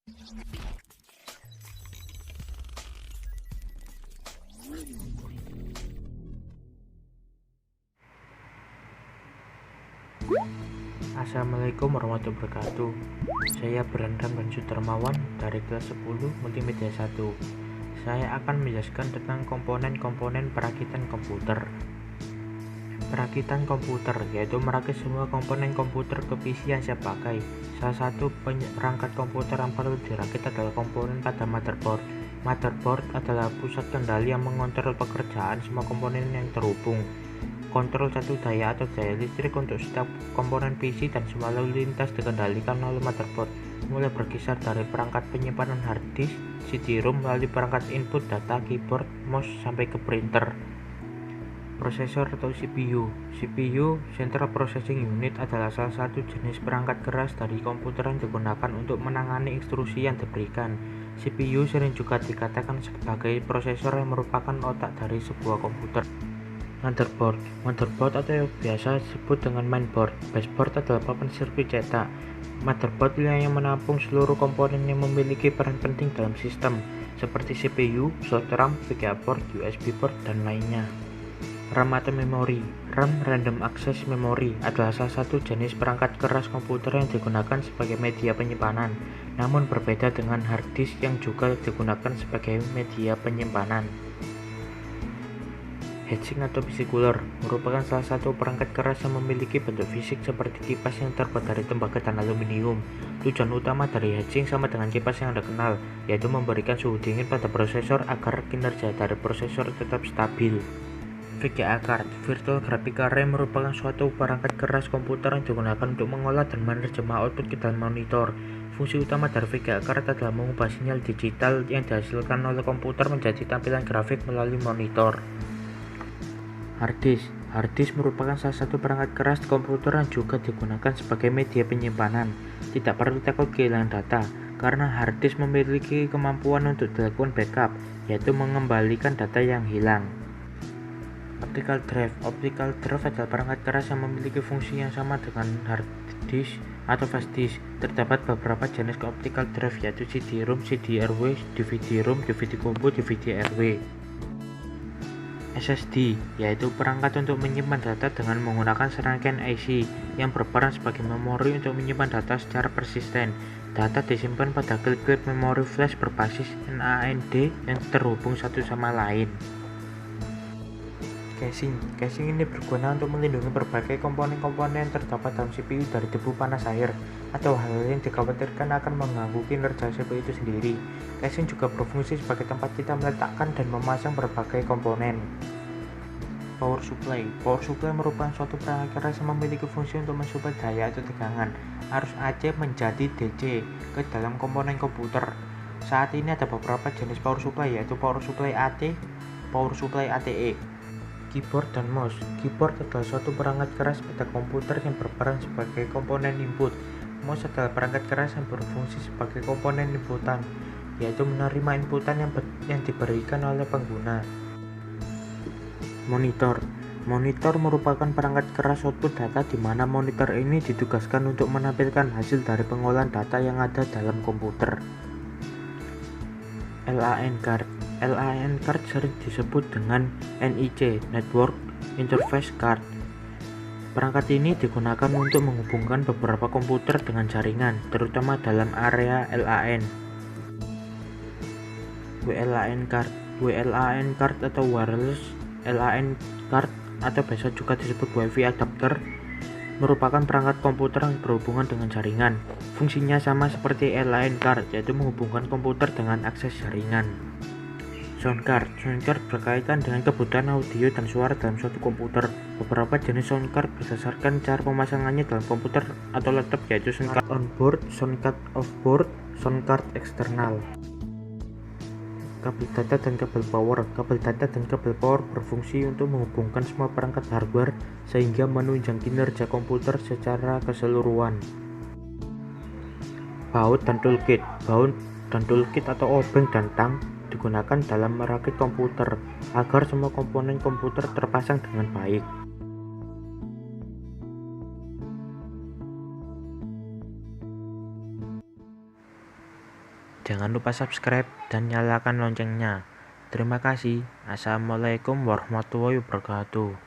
Assalamualaikum warahmatullahi wabarakatuh. Saya Brandon Bansu Darmawan dari kelas 10 Multimedia 1. Saya akan menjelaskan tentang komponen-komponen perakitan komputer. Perakitan komputer yaitu merakit semua komponen komputer ke PC yang saya pakai. Salah satu perangkat komputer yang perlu dirakit adalah komponen pada motherboard. Motherboard adalah pusat kendali yang mengontrol pekerjaan semua komponen yang terhubung. Kontrol satu daya atau daya listrik untuk setiap komponen PC dan semua lalu lintas dikendalikan oleh motherboard, mulai berkisar dari perangkat penyimpanan hard disk, CD-ROM, melalui perangkat input data, keyboard, mouse, sampai ke printer. Prosesor atau CPU. CPU, Central Processing Unit, adalah salah satu jenis perangkat keras dari komputer yang digunakan untuk menangani instruksi yang diberikan. CPU sering juga dikatakan sebagai prosesor yang merupakan otak dari sebuah komputer. Motherboard atau yang biasa disebut dengan mainboard. Baseboard adalah papan sirkuit cetak. Motherboard yang menampung seluruh komponen yang memiliki peran penting dalam sistem, seperti CPU, slot RAM, VGA port, USB port, dan lainnya. RAM atau memori. RAM, Random Access Memory, adalah salah satu jenis perangkat keras komputer yang digunakan sebagai media penyimpanan, namun berbeda dengan hard disk yang juga digunakan sebagai media penyimpanan. Heatsink atau PC cooler merupakan salah satu perangkat keras yang memiliki bentuk fisik seperti kipas yang terbuat dari tembaga dan aluminium. Tujuan utama dari heatsink sama dengan kipas yang Anda kenal, yaitu memberikan suhu dingin pada prosesor agar kinerja dari prosesor tetap stabil. VGA card, Virtual Graphic Array, merupakan suatu perangkat keras komputer yang digunakan untuk mengolah dan menerjemah output ke dalam monitor. Fungsi utama dari VGA card adalah mengubah sinyal digital yang dihasilkan oleh komputer menjadi tampilan grafik melalui monitor. Hard disk merupakan salah satu perangkat keras komputer yang juga digunakan sebagai media penyimpanan. Tidak perlu takut kehilangan data, karena hard disk memiliki kemampuan untuk dilakukan backup, yaitu mengembalikan data yang hilang. Optical drive adalah perangkat keras yang memiliki fungsi yang sama dengan hard disk atau flash disk. Terdapat beberapa jenis optical drive, yaitu CD-ROM, CD-RW, DVD-ROM, DVD combo, DVD-RW. SSD, yaitu perangkat untuk menyimpan data dengan menggunakan serangkaian IC yang berperan sebagai memori untuk menyimpan data secara persisten. Data disimpan pada klip-klip memori flash berbasis NAND yang terhubung satu sama lain. Casing ini berguna untuk melindungi berbagai komponen-komponen yang terdapat dalam CPU dari debu panas air atau hal-hal yang dikhawatirkan akan mengganggu kinerja CPU itu sendiri. Casing juga berfungsi sebagai tempat kita meletakkan dan memasang berbagai komponen. Power supply merupakan suatu perangkat keras yang memiliki fungsi untuk mensuplai daya atau tegangan arus AC menjadi DC ke dalam komponen komputer. Saat ini ada beberapa jenis power supply, yaitu power supply AT, power supply ATE. Keyboard dan mouse. Keyboard adalah suatu perangkat keras pada komputer yang berperan sebagai komponen input. Mouse adalah perangkat keras yang berfungsi sebagai komponen inputan, yaitu menerima inputan yang diberikan oleh pengguna. Monitor merupakan perangkat keras output data di mana monitor ini ditugaskan untuk menampilkan hasil dari pengolahan data yang ada dalam komputer. LAN card sering disebut dengan NIC, Network Interface Card. Perangkat ini digunakan untuk menghubungkan beberapa komputer dengan jaringan, terutama dalam area LAN. WLAN card atau Wireless LAN card, atau biasa juga disebut Wi-Fi adapter, merupakan perangkat komputer yang berhubungan dengan jaringan. Fungsinya sama seperti LAN card, yaitu menghubungkan komputer dengan akses jaringan. Sound card berkaitan dengan kebutuhan audio dan suara dalam suatu komputer. Beberapa jenis sound card berdasarkan cara pemasangannya dalam komputer atau laptop, yaitu sound card on board, sound card off board, sound card eksternal. Kabel data dan kabel power berfungsi untuk menghubungkan semua perangkat hardware sehingga menunjang kinerja komputer secara keseluruhan. Baut dan toolkit atau obeng dan tang digunakan dalam merakit komputer agar semua komponen komputer terpasang dengan baik. Jangan lupa subscribe dan nyalakan loncengnya. Terima kasih. Assalamualaikum warahmatullahi wabarakatuh.